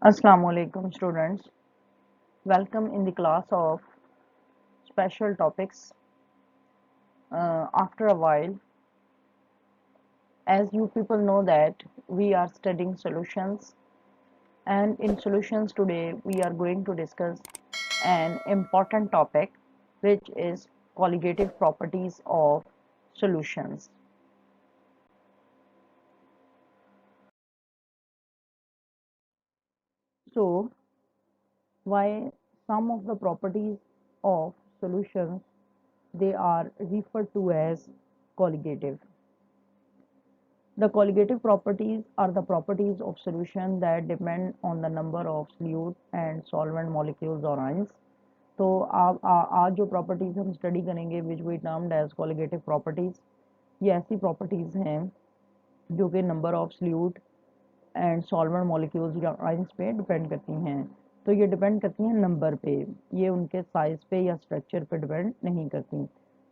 Assalamualaikum students. Welcome in the class of special topics. After a while, as you people know that we are studying solutions, and in solutions today we are going to discuss an important topic, which is colligative properties of solutions. So why some of the properties of solutions, they are referred to as colligative. The colligative properties are the properties of solution that depend on the number of solute and solvent molecules or ions. तो आज जो properties हम study करेंगे which we termed as colligative properties, ये ऐसी properties हैं जो कि number of solute and solvent molecules या आयंस पे डिपेंड करती हैं। तो ये डिपेंड करती हैं नंबर पे, ये उनके साइज पे या स्ट्रक्चर पे डिपेंड नहीं करती।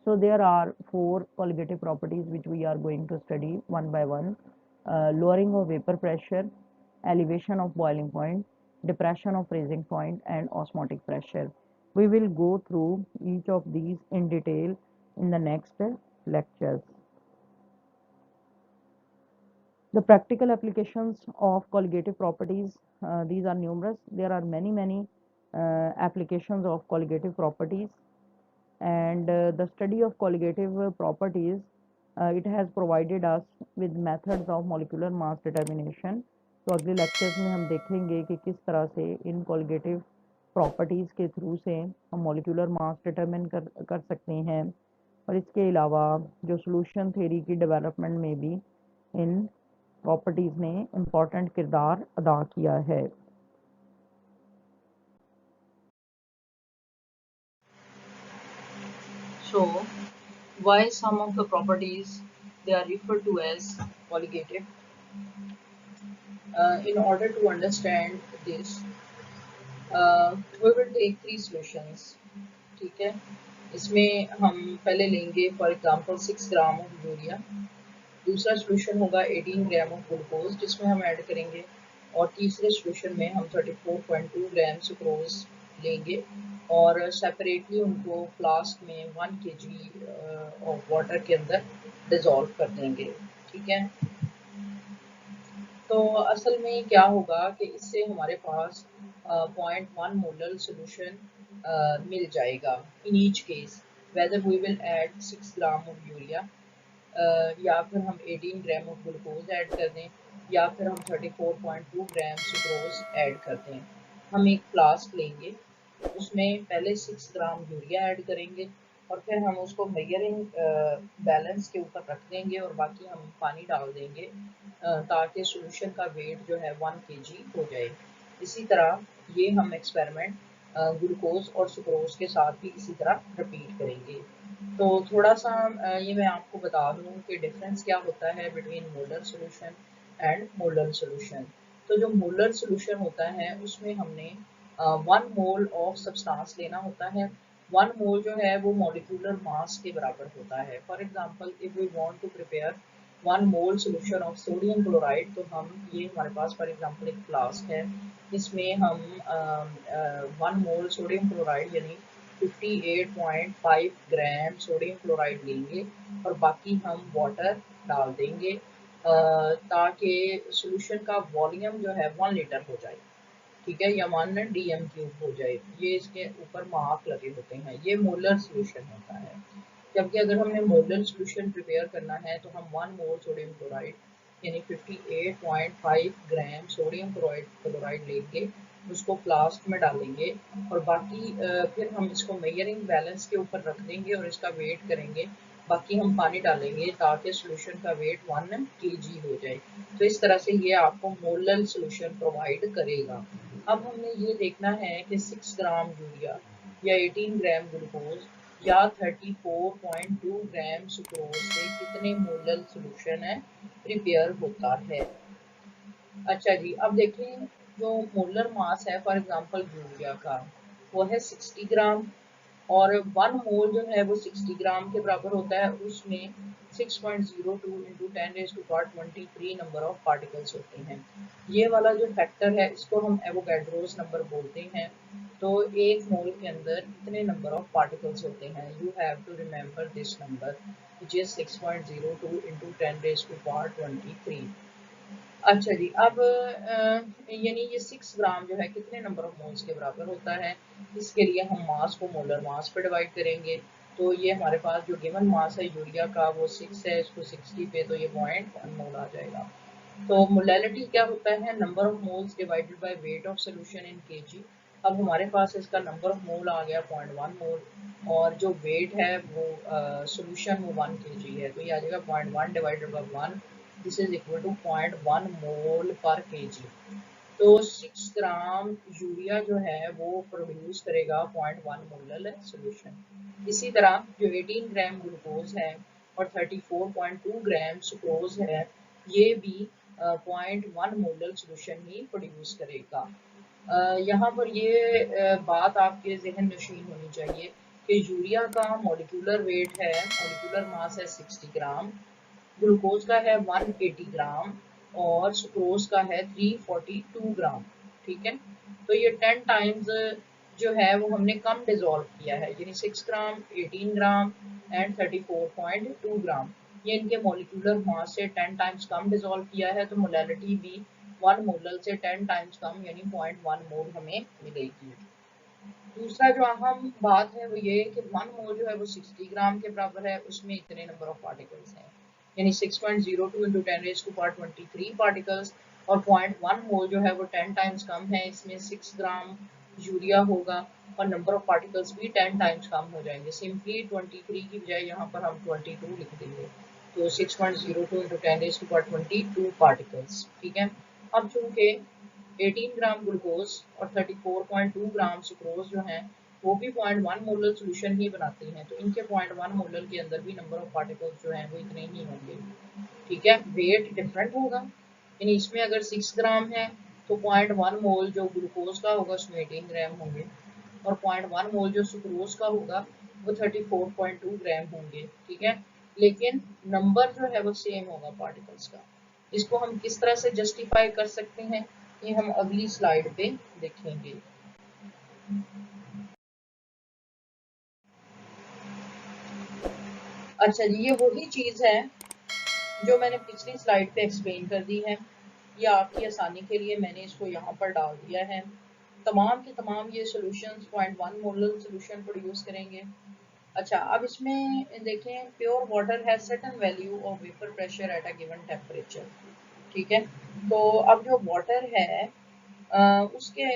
So there are four colligative properties which we are going to study one by one. Lowering of vapor pressure, elevation of boiling point, depression of freezing point, and osmotic pressure. We will go through each of these in detail in the next lectures. The practical applications of colligative properties, these are numerous. There are many applications of colligative properties, and the study of colligative properties, it has provided us with methods of molecular mass determination. तो अगले lectures में हम देखेंगे कि किस तरह से इन colligative properties के थ्रू से हम molecular mass determine कर सकते हैं, और इसके अलावा जो solution theory की development में भी इन properties ने important किरदार अदा किया है। So, why some of the properties, they are referred to as colligative? In order to understand this, we will take three solutions. ठीक है, इसमें हम पहले लेंगे for example 6 gram of urea, दूसरा सोल्यूशन होगा 18 ग्राम ऑफ ग्लूकोज जिसमें हम ऐड करेंगे, और तीसरे सोल्यूशन में हम 34.2 ग्राम सुक्रोज लेंगे और सेपरेटली उनको फ्लास्क में 1 kg ऑफ वाटर के अंदर डिजोल्व कर देंगे। ठीक है, तो असल में क्या होगा कि इससे हमारे पास 0.1 मोलर सोल्यूशन मिल जाएगा in each case, whether we will add 6 gram of urea या फिर हम 18 ग्राम ऑफ ग्लूकोज ऐड कर दें या फिर हम 34.2 ग्राम सुक्रोज ऐड कर दें। हम एक फ्लास्क लेंगे, उसमें पहले 6 ग्राम यूरिया ऐड करेंगे और फिर हम उसको मेजरिंग बैलेंस के ऊपर रख देंगे और बाकी हम पानी डाल देंगे ताकि सॉल्यूशन का वेट जो है 1 kg हो जाए। इसी तरह ये हम एक्सपेरिमेंट ग्लूकोज और सुक्रोज के साथ भी इसी तरह रिपीट करेंगे। तो थोड़ा सा ये मैं आपको बता दूं कि डिफरेंस क्या होता है between molar solution and molar solution. तो जो मोलर सॉल्यूशन होता है उसमें हमने 1 मोल ऑफ सब्सटेंस लेना होता है। 1 मोल जो है वो मॉलिक्यूलर मास के बराबर होता है। For example if we want to prepare 1 mole solution of sodium chloride, तो हम ये हमारे पास फॉर एग्जांपल एक फ्लास्क है, इसमें हम 1 मोल सोडियम क्लोराइड यानी 58.5 ग्राम सोडियम क्लोराइड लेंगे और बाकी हम वाटर डाल देंगे ताकि सॉल्यूशन का वॉल्यूम जो है 1 लीटर हो जाए। ठीक है, या 1 dm क्यूब हो जाए, ये इसके ऊपर मार्क लगे होते हैं, ये मोलर सॉल्यूशन होता है। जबकि अगर हमने मोलर सॉल्यूशन प्रिपेयर करना है तो हम 1 मोल सोडियम क्लोराइड यानी 58.5 ग्राम सोडियम क्लोराइड लेंगे, उसको फ्लास्क में डालेंगे और बाकी फिर हम इसको मेजरिंग बैलेंस के ऊपर रख देंगे और इसका वेट करेंगे, बाकी हम पानी डालेंगे ताकि सॉल्यूशन का वेट 1 kg हो जाए। तो इस तरह से ये आपको मोलर सॉल्यूशन प्रोवाइड करेगा। अब हमने ये देखना है कि 6 ग्राम यूरिया या 18 ग्राम ग्लूकोज या 34.2 ग्राम सुक्रोज से कितने मोलर सॉल्यूशन है प्रिपेयर होता है। अच्छा जी, अब देखें जो मोलर मास है फॉर एग्जांपल यूरिया का, वो है 60 ग्राम और 1 मोल जो है वो 60 ग्राम के बराबर होता है, उसमें 6.02 इंटू 10⁻23 नंबर ऑफ पार्टिकल्स होते हैं। ये वाला जो फैक्टर है इसको हम एवोगैड्रोस नंबर बोलते हैं। तो एक मोल के अंदर इतने नंबर ऑफ पार्टिकल्स होते हैं। You have to remember this number which is 6.02 into 10⁻23। अच्छा जी, अब यानी ये 6 ग्राम जो है कितने नंबर ऑफ मोल्स के बराबर होता है, इसके लिए हम मास को मोलर मास पे डिवाइड करेंगे। तो ये हमारे पास जो गिवन मास है यूरिया का वो 6 है, इसको 60 पे तो ये 0.1 मोल आ जाएगा। तो मोलैलिटी क्या होता है, number of moles divided by weight of solution in KG. अब हमारे पास इसका नंबर ऑफ मोल आ गया 0.1 मोल और जो वेट है वो सोल्यूशन वो 1 केजी है, तो ये आ जाएगा 0.1 divided by 1, this is equal to 0.1 mole per KG. तो 6 ग्राम यूरिया जो है वो प्रोड्यूस करेगा 0.1 मोलर सोल्यूशन। इसी तरह जो 18 ग्राम ग्लूकोज है और 34.2 ग्राम सुक्रोज है, ये भी 0.1 मोलर सोल्यूशन ही प्रोड्यूस करेगा। यहाँ पर ये बात आपके जहन नशीन होनी चाहिए कि यूरिया का मॉलिक्यूलर वेट है, मॉलिक्यूलर मास है 60 ग्राम, ग्लूकोज का है 180 ग्राम और सुक्रोज का है 342 ग्राम। ठीक है, तो ये 10 टाइम्स जो है वो हमने कम डिजोल्व किया है, यानी 6 ग्राम, 18 ग्राम एंड 34.2 ग्राम, ये इनके मॉलिक्यूलर मास से 10 टाइम्स कम डिजोल्व किया है। तो मोलैलिटी भी 1 मोलर से 10 टाइम्स कम यानी 0.1 मोल हमें मिलेगी। दूसरा जो अहम बात है वो ये कि 1 मोल जो है वो 60 ग्राम के बराबर है, उसमें इतने नंबर ऑफ पार्टिकल्स हैं, यानी 6.02 इंटू 10⁻23 पार्टिकल्स। और 0.1 मोल जो है वो 10 टाइम्स कम है, इसमें 6 ग्राम यूरिया होगा और नंबर ऑफ पार्टिकल्स भी 10 टाइम्स कम हो जाएंगे। सिंपली 23 की बजाय यहाँ पर हम 22 लिख देंगे, तो 6.02 इंटू 10⁻22 पार्टिकल्स। ठीक है, अब चूंकि 18 ग्राम ग्लूकोज और 34.2 ग्राम सुक्रोज जो हैं वो भी 0.1 मोलर सोल्यूशन ही बनाती हैं, तो इनके 0.1 मोलर के अंदर भी नंबर ऑफ पार्टिकल्स जो हैं वो इतने ही होंगे। ठीक है, वेट डिफरेंट होगा, यानी इसमें अगर 6 ग्राम है तो 0.1 मोल जो ग्लूकोज का होगा उसमें 18 ग्राम होंगे और 0.1 मोल जो सुक्रोज का होगा वो 34.2 ग्राम होंगे। ठीक है, लेकिन नंबर जो है वो सेम होगा पार्टिकल्स का। इसको हम किस तरह से जस्टिफाई कर सकते हैं, ये हम अगली स्लाइड पे देखेंगे। अच्छा जी, ये वही चीज है जो मैंने पिछली स्लाइड पे एक्सप्लेन कर दी है, ये आपकी आसानी के लिए मैंने इसको यहाँ पर डाल दिया है। तमाम के तमाम ये सॉल्यूशंस 0.1 मोलर सॉल्यूशन प्रोड्यूस करेंगे। अच्छा, अब इसमें देखें, pure water has certain value of vapour pressure at a given temperature. ठीक है, तो अब जो वाटर है उसके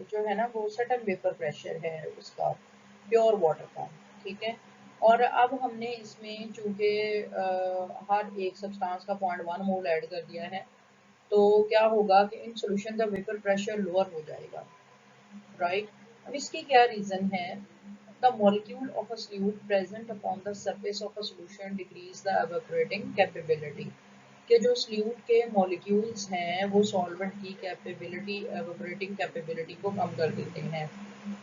जो है ना वो सर्टेन वेपर प्रेशर है उसका, प्योर वाटर का। ठीक है, और अब हमने इसमें चूंकि हर एक सब्सटेंस का 0.1 मोल ऐड कर दिया है, तो क्या होगा कि इन सॉल्यूशन का वेपर प्रेशर लोअर हो जाएगा, राइट। अब इसकी क्या रीजन है, the molecule of a solute present upon the surface of a solution decrease the evaporating capability, के जो सल्यूट के मॉलिक्यूल्स हैं वो सॉल्वेंट की कैपेबिलिटी, एवोपरेटिंग कैपेबिलिटी को कम कर देते हैं।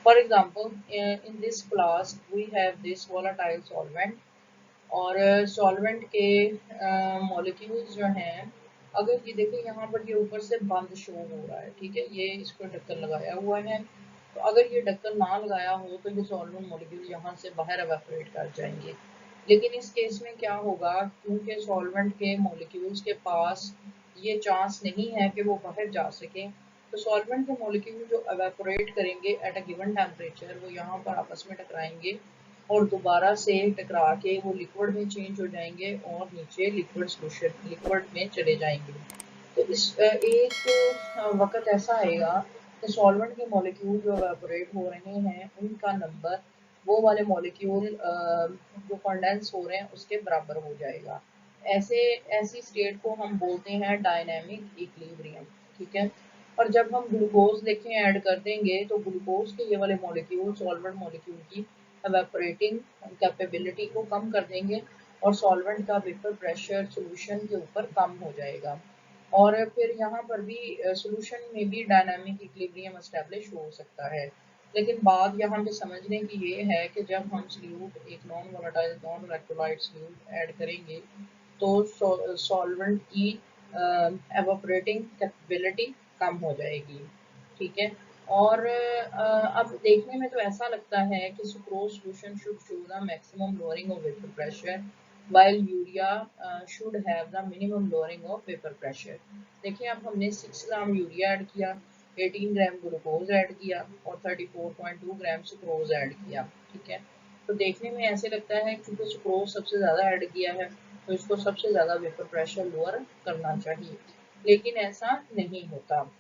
For example, in this flask we have this volatile solvent, और सॉल्वेंट के मॉलिक्यूल्स जो हैं, अगर ये देखें यहाँ पर ये ऊपर से बंद शो हो रहा है, ठीक है, ये इसको ढक्कन लगाया हुआ है, तो अगर ये ढक्कन ना लगाया हो तो ये सॉल्वेंट मॉलिक्यूल यहाँ से बाहर एवेपोरेट कर जाएंगे। लेकिन इस केस में क्या होगा, क्योंकि सॉल्वेंट के मॉलिक्यूल्स के पास ये चांस नहीं है कि वो बाहर जा सके, तो सॉल्वेंट के मॉलिक्यूल जो एवेपोरेट करेंगे एट अ गिवन टेम्परेचर वो यहाँ पर आपस में टकराएंगे और दोबारा से टकरा के वो लिक्विड में चेंज हो जाएंगे और नीचे लिक्विड सोल्यूशन, लिक्विड में चले जाएंगे। तो इस एक वक्त ऐसा आएगा कि सॉल्वेंट के मॉलिक्यूल जो एवेपोरेट हो रहे हैं उनका नंबर वो वाले मॉलिक्यूल जो कंडेंस हो रहे हैं उसके बराबर हो जाएगा। ऐसे ऐसी स्टेट को हम बोलते हैं डायनेमिक इक्विलिब्रियम। ठीक है, और जब हम ग्लूकोज देखें ऐड कर देंगे तो ग्लूकोज के ये वाले मॉलिक्यूल सॉल्वेंट मॉलिक्यूल की एवेपोरेटिंग कैपेबिलिटी को कम कर देंगे और सॉल्वेंट का वेपर प्रेशर सॉल्यूशन के ऊपर कम हो जाएगा, और फिर यहाँ पर भी सॉल्यूशन में भी डायनामिक इक्विलिब्रियम एस्टेब्लिश हो सकता है। लेकिन बात यहाँ पे समझने की ये है कि जब हम सल्यूट एक non volatile non electrolyte solute add करेंगे तो सॉल्वेंट की एवापोरेटिंग कैपेबिलिटी कम हो जाएगी, ठीक है। और अब देखने में तो ऐसा लगता है कि sucrose solution should show the maximum lowering of vapour pressure while urea should have the minimum lowering of vapour pressure. देखिए अब हमने 6 ग्राम यूरिया ऐड किया, 18 ग्राम ग्लूकोज ऐड किया और 34.2 ग्राम सुक्रोज ऐड किया, ठीक है। तो देखने में ऐसे लगता है क्योंकि सुक्रोज सबसे ज़्यादा ऐड किया है तो इसको सबसे ज़्यादा वेपर प्रेशर लोअर करना चाहिए, लेकिन ऐसा नहीं होता।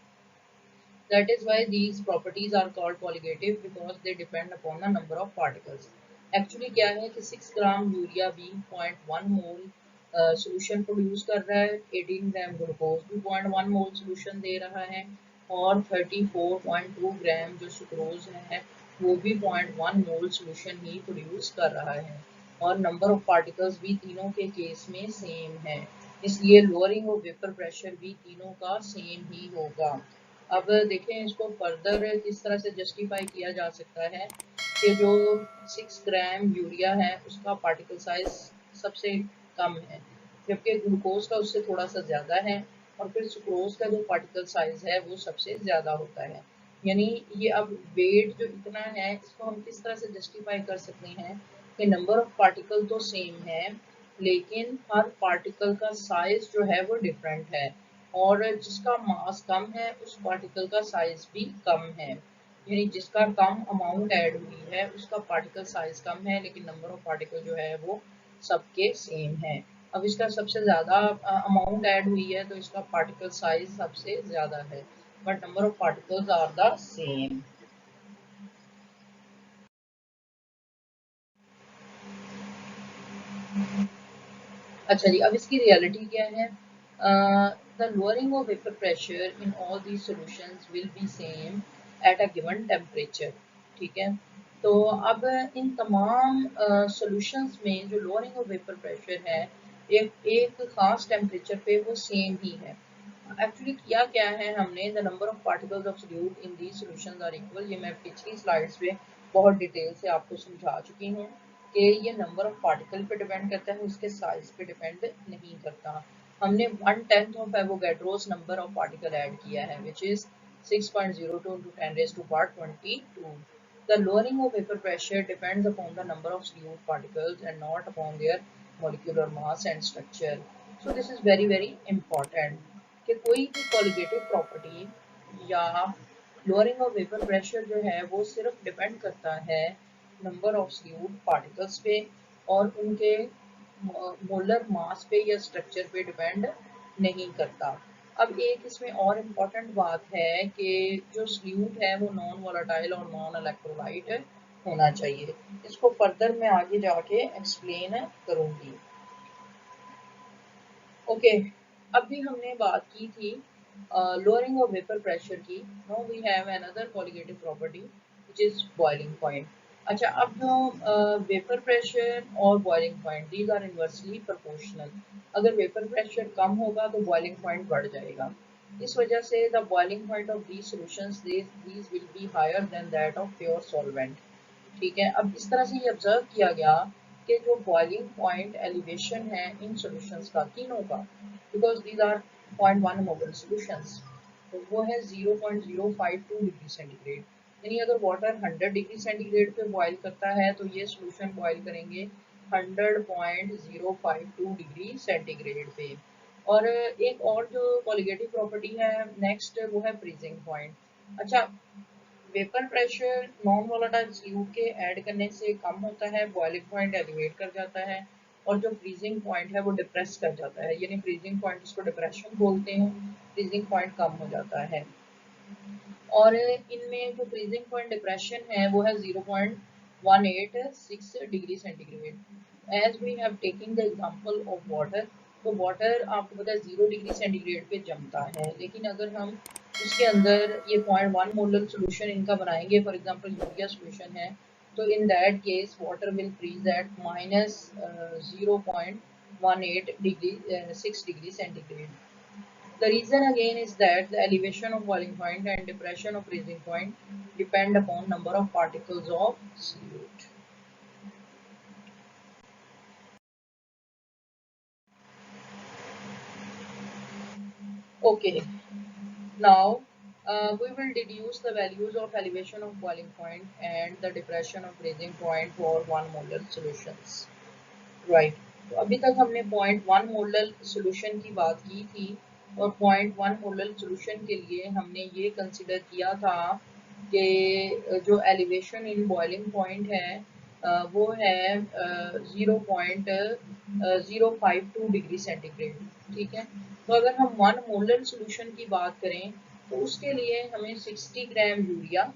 That is why these properties are called colligative because they depend upon the number of particles. Actually क्या है कि 6 ग्राम यूरिया भी 0.1 मोल सोल्यूशन प्रोड्यूस कर रहा है, 18 ग्राम ग्लूकोज भी 0.1 मोल सोल्यूशन दे रहा है और 34.2 ग्राम जो सुक्रोज है वो भी 0.1 मोल सोल्यूशन ही प्रोड्यूस कर रहा है और नंबर ऑफ पार्टिकल्स भी तीनों के केस में सेम है, इसलिए लोअरिंग ऑफ वेपर प्रेशर भी तीनों का सेम ही होगा। अब देखें इसको फर्दर किस तरह से जस्टिफाई किया जा सकता है कि जो 6 ग्राम यूरिया है उसका पार्टिकल साइज सबसे कम है जबकि ग्लूकोज का उससे थोड़ा सा ज़्यादा है और फिर सुक्रोज का जो पार्टिकल साइज है वो सबसे ज़्यादा होता है। यानी ये अब वेट जो इतना है इसको हम किस तरह से जस्टिफाई कर सकते हैं कि नंबर ऑफ पार्टिकल तो सेम है लेकिन हर पार्टिकल का साइज जो है वो डिफरेंट है और जिसका मास कम है उस पार्टिकल का साइज भी कम है, यानी जिसका कम अमाउंट ऐड हुई है उसका पार्टिकल साइज कम है लेकिन नंबर ऑफ पार्टिकल जो है वो सबके सेम है। अब इसका सबसे ज़्यादा अमाउंट ऐड हुई है तो इसका पार्टिकल साइज सबसे ज़्यादा है but number of particles are the same. अच्छा जी, अब इसकी रियलिटी क्या है? The lowering of vapour pressure in all these solutions will be same at a given temperature, ठीक है। तो अब इन तमाम सॉल्यूशंस में जो लोअरिंग ऑफ वेपर प्रेशर है एक एक खास टेम्परेचर पे वो सेम ही है। एक्चुअली किया क्या है हमने, the number of particles of solute in these solutions are equal, ये मैं पिछली स्लाइड्स पे बहुत डिटेल से आपको समझा चुकी हूँ कि ये नंबर ऑफ पार्टिकल पे डिपेंड करता है, उसके साइज पे डिपेंड नहीं करता। हमने 1/10 of Avogadro's number of particle add किया है विच is 6.02 into 10 raised to power 22. The lowering of vapor pressure depends upon the number of solute particles and not upon their molecular mass and structure. So this is very important कि कोई भी colligative property या lowering of vapour pressure जो है वो सिर्फ depend करता है नंबर ऑफ सॉल्यूट पार्टिकल्स पे और उनके मोलर मास पे या स्ट्रक्चर पे डिपेंड नहीं करता। अब एक इसमें और इम्पॉर्टेंट बात है कि जो सॉल्यूट है वो नॉन वोलेटाइल और नॉन इलेक्ट्रोलाइट होना चाहिए, इसको फर्दर मैं आगे जाके एक्सप्लेन करूँगी। ओके, अब भी हमने बात की थी लोअरिंग ऑफ वेपर प्रेशर की। Now we have another colligative property which is boiling point. अच्छा, अब जो वेपर प्रेशर और boiling point these are inversely proportional. अगर वेपर प्रेशर कम होगा तो बॉइलिंग पॉइंट बढ़ जाएगा, इस वजह से the boiling point of these solutions these will be higher than that of pure solvent, ठीक है। अब इस तरह से ये ऑब्जर्व किया गया कि जो बॉइलिंग पॉइंट एलिवेशन है इन सॉल्यूशंस का तीनों का, because these are 0.1 mole solutions, तो वो है 0.052 डिग्री सेंटीग्रेड। यानी अगर वाटर 100 डिग्री सेंटीग्रेड पे बॉइल करता है तो ये सॉल्यूशन बॉइल करेंगे 100.052 डिग्री सेंटीग्रेड पे। और एक और जो कॉलिगेटिव प्रॉपर्टी है नेक्स्ट वो है फ्रीजिंग पॉइंट। अच्छा, vapour pressure non volatile solute के ऐड करने से कम होता है, बॉइलिंग पॉइंट एलिवेट कर जाता है और जो फ्रीजिंग पॉइंट है वो डिप्रेस कर जाता है, यानी फ्रीजिंग पॉइंट इसको डिप्रेशन बोलते हैं, फ्रीजिंग पॉइंट कम हो जाता है। और इनमें जो फ्रीजिंग पॉइंट डिप्रेशन है वो है 0.186 degree centigrade. As we have taking the example of water, तो वाटर आपको पता है 0 डिग्री सेंटीग्रेड पे जमता है, लेकिन अगर हम उसके अंदर ये 0.1 मोलर सोल्यूशन इनका बनाएंगे, फॉर एग्जांपल यूरिया सोल्यूशन है, तो in that case water will freeze at -0.18 degree 6 degree centigrade. The reason again is that the elevation of boiling point and depression of freezing point depend upon number of particles of solute. Okay, now we will deduce the values of elevation of boiling point and the depression of freezing point for 1 molar solutions. Right तो अभी तक हमने 0.1 molar solution की बात की थी और 0.1 molar solution के लिए हमने ये कंसिडर किया था कि जो एलिवेशन इन बॉइलिंग पॉइंट है वो है 0.052 डिग्री सेंटीग्रेड। ठीक है, तो अगर हम 1 मोलर सॉल्यूशन की बात करें तो उसके लिए हमें 60 gram urea,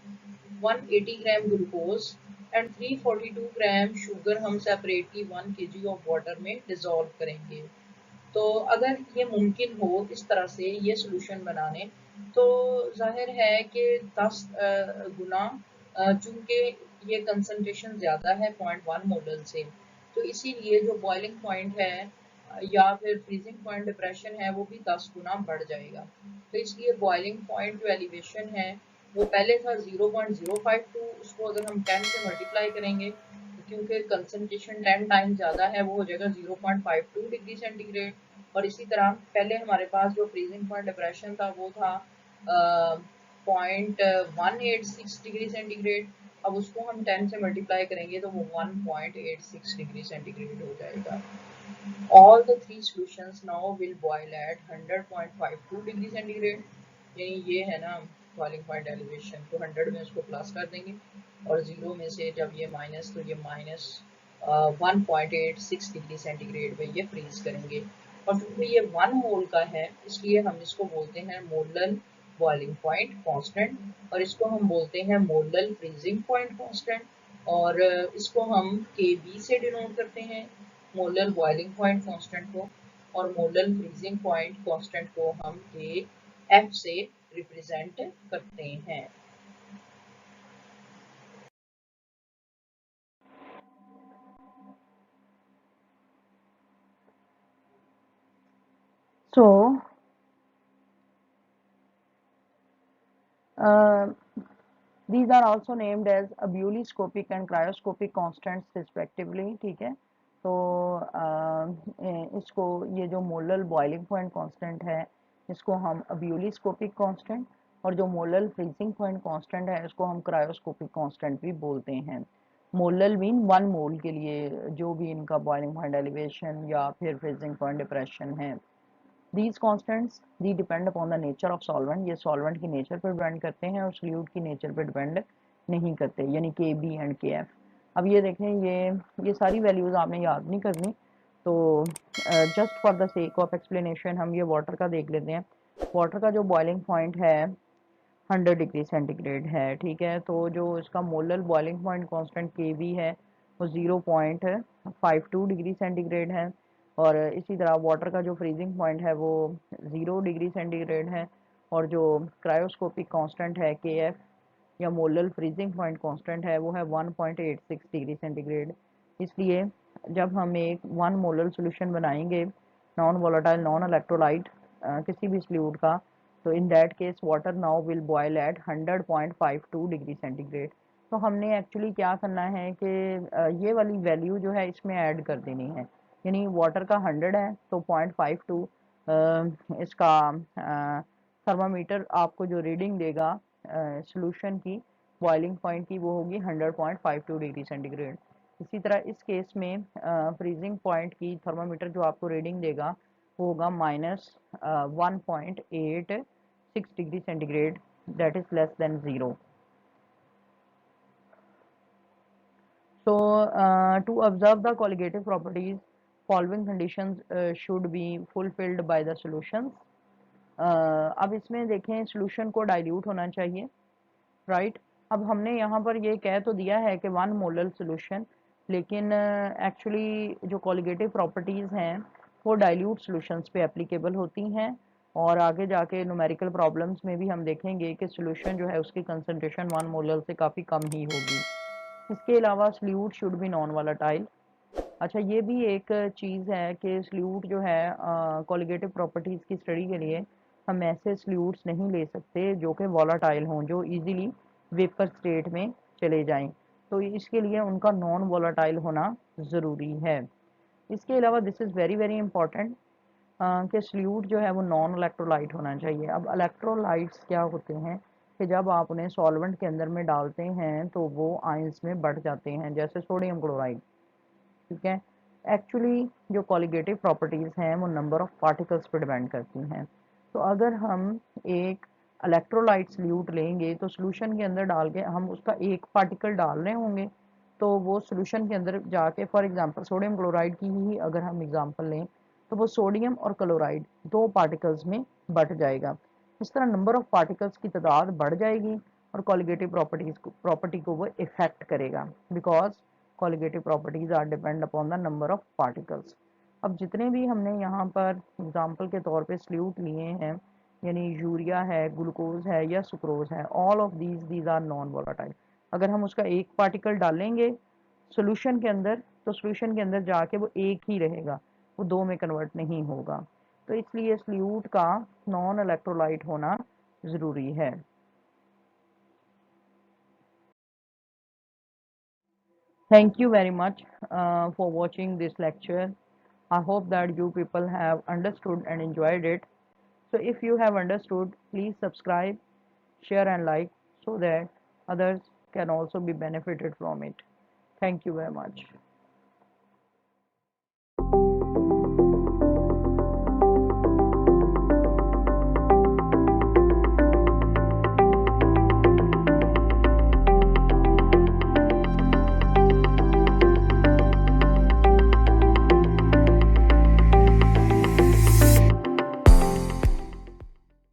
180 gram glucose and 342 gram sugar हम सेपरेटली 1 kg ऑफ वाटर में डिसॉल्व करेंगे। तो अगर ये मुमकिन हो इस तरह से ये सॉल्यूशन बनाने तो जाहिर है कि 10 गुना, चूंकि ये कंसंट्रेशन ज़्यादा है 0.1 मोलर से, तो इसीलिए जो बॉइलिंग पॉइंट है या फिर फ्रीजिंग पॉइंट डिप्रेशन है वो भी 10 गुना बढ़ जाएगा। तो इसलिए बॉइलिंग पॉइंट जो एलिवेशन है वो पहले था 0.052, उसको अगर हम 10 से मल्टीप्लाई करेंगे तो क्योंकि कंसंट्रेशन 10 टाइम ज़्यादा है वो हो जाएगा 0.52 डिग्री सेंटीग्रेड। और इसी तरह पहले हमारे पास जो फ्रीजिंग पॉइंट डिप्रेशन था वो था 0.186 डिग्री सेंटीग्रेड। अब उसको हम 10 से मल्टीप्लाई करेंगे तो वो 1.86 डिग्री सेंटीग्रेड हो जाएगा। All the three solutions now will boil at 100.52 degree centigrade. यानी ये है ना बॉइलिंग पॉइंट एलिवेशन, तो 100 में उसको प्लस कर देंगे और 0 में से जब ये माइनस, तो ये माइनस 1.86 डिग्री सेंटीग्रेड पे ये फ्रीज करेंगे। और क्योंकि ये 1 मोल का है इसलिए हम इसको बोलते हैं मोलर बॉइलिंग पॉइंट कांस्टेंट, और इसको हम बोलते हैं मोलर फ्रीजिंग पॉइंट कांस्टेंट, और इसको हम Kb से डिनोट करते हैं मोलर बॉइलिंग पॉइंट कांस्टेंट को, और मोलर फ्रीजिंग पॉइंट कांस्टेंट को हम Kf से रिप्रेजेंट करते हैं। So, these are also named as abuloscopic and cryoscopic constants respectively। ठीक है, तो इसको ये जो मोलर बॉइलिंग पॉइंट कांस्टेंट है इसको हम abuloscopic कांस्टेंट, और जो मोलर फ्रीजिंग पॉइंट कांस्टेंट है इसको हम क्रायोस्कोपिक कांस्टेंट भी बोलते हैं। मोलर मीन 1 मोल के लिए जो भी इनका बॉइलिंग पॉइंट एलिवेशन या फिर फ्रीजिंग पॉइंट डिप्रेशन है। These constants the depend upon the nature of solvent, ये सॉल्वेंट की नेचर पर डिपेंड करते हैं और सॉल्यूट की नेचर पर डिपेंड नहीं करते, यानी के बी एंड के एफ। अब ये देखें, ये सारी वैल्यूज आपने याद नहीं करनी, तो just for the sake of explanation हम ये वाटर का देख लेते हैं। वाटर का जो बॉइलिंग पॉइंट है 100 डिग्री सेंटीग्रेड है। ठीक है, तो जो इसका मोलर बॉइलिंग पॉइंट कांस्टेंट के बी है वो 0.52 डिग्री सेंटीग्रेड है, और इसी तरह वाटर का जो फ्रीजिंग पॉइंट है वो 0 डिग्री सेंटीग्रेड है, और जो क्रायोस्कोपिक कांस्टेंट है के एफ या मोलर फ्रीजिंग पॉइंट कांस्टेंट है वो है 1.86 डिग्री सेंटीग्रेड। इसलिए जब हम एक 1 मोलर सॉल्यूशन बनाएंगे नॉन वोलेटाइल नॉन इलेक्ट्रोलाइट किसी भी सॉल्यूट का, तो in that case water now will boil at 100.52 degree centigrade. तो हमने एक्चुअली क्या करना है कि ये वाली वैल्यू जो है इसमें ऐड कर देनी है, यानी वाटर का 100 है तो 0.52 इसका थर्मामीटर आपको जो रीडिंग देगा सॉल्यूशन की बॉइलिंग पॉइंट की वो होगी 100.52 डिग्री सेंटीग्रेड। इसी तरह इस केस में फ्रीजिंग पॉइंट की थर्मामीटर जो आपको रीडिंग देगा वो होगा -1.86 degree centigrade, that is less than 0। So, to observe the colligative properties, following conditions should be fulfilled by the solutions। अब इसमें देखें सॉल्यूशन को डाइल्यूट होना चाहिए, राइट। अब हमने यहाँ पर ये कह तो दिया है कि 1 मोलर सॉल्यूशन, लेकिन एक्चुअली जो कॉलिगेटिव प्रॉपर्टीज़ हैं वो डाइल्यूट सॉल्यूशंस पे एप्लीकेबल होती हैं, और आगे जाके न्यूमेरिकल प्रॉब्लम्स में भी हम देखेंगे कि सॉल्यूशन जो है उसकी कंसंट्रेशन 1 मोलर से काफ़ी कम ही होगी। इसके अलावा solute should be non volatile. अच्छा, ये भी एक चीज़ है कि सॉल्यूट जो है कॉलिगेटिव प्रॉपर्टीज़ की स्टडी के लिए हम ऐसे सल्यूट्स नहीं ले सकते जो कि वॉलाटाइल हों, जो इजीली वेपर स्टेट में चले जाएं। तो इसके लिए उनका नॉन वॉलाटाइल होना ज़रूरी है। इसके अलावा this is very very important कि सल्यूट जो है वो नॉन इलेक्ट्रोलाइट होना चाहिए। अब इलेक्ट्रोलाइट्स क्या होते हैं कि जब आप उन्हें सॉल्वेंट के अंदर में डालते हैं तो वो आयंस में बढ़ जाते हैं, जैसे सोडियम क्लोराइड। ठीक है, एक्चुअली जो कॉलिगेटिव प्रॉपर्टीज़ हैं वो नंबर ऑफ पार्टिकल्स पर डिपेंड करती हैं। तो अगर हम एक इलेक्ट्रोलाइट सल्यूट लेंगे तो सोल्यूशन के अंदर डाल के हम उसका एक पार्टिकल डाल रहे होंगे, तो वो सोल्यूशन के अंदर जाके, फॉर एग्जांपल सोडियम क्लोराइड की ही अगर हम एग्जांपल लें, तो वो सोडियम और क्लोराइड दो पार्टिकल्स में बट जाएगा। इस तरह नंबर ऑफ पार्टिकल्स की तादाद बढ़ जाएगी और कॉलिगेटिव प्रॉपर्टी को वो इफेक्ट करेगा, because colligative properties are depend upon the number of particles. अब जितने भी हमने यहाँ पर एग्जाम्पल के तौर पे सल्यूट लिए हैं, यानी यूरिया है, ग्लूकोज है या सुक्रोज है, all of these are non volatile. अगर हम उसका एक पार्टिकल डालेंगे सोल्यूशन के अंदर, तो सोल्यूशन के अंदर जाके वो एक ही रहेगा, वो दो में कन्वर्ट नहीं होगा। तो इसलिए सल्यूट का नॉन इलेक्ट्रोलाइट होना ज़रूरी है। Thank you very much for watching this lecture. I hope that you people have understood and enjoyed it. So if you have understood, please subscribe, share and like so that others can also be benefited from it. Thank you very much.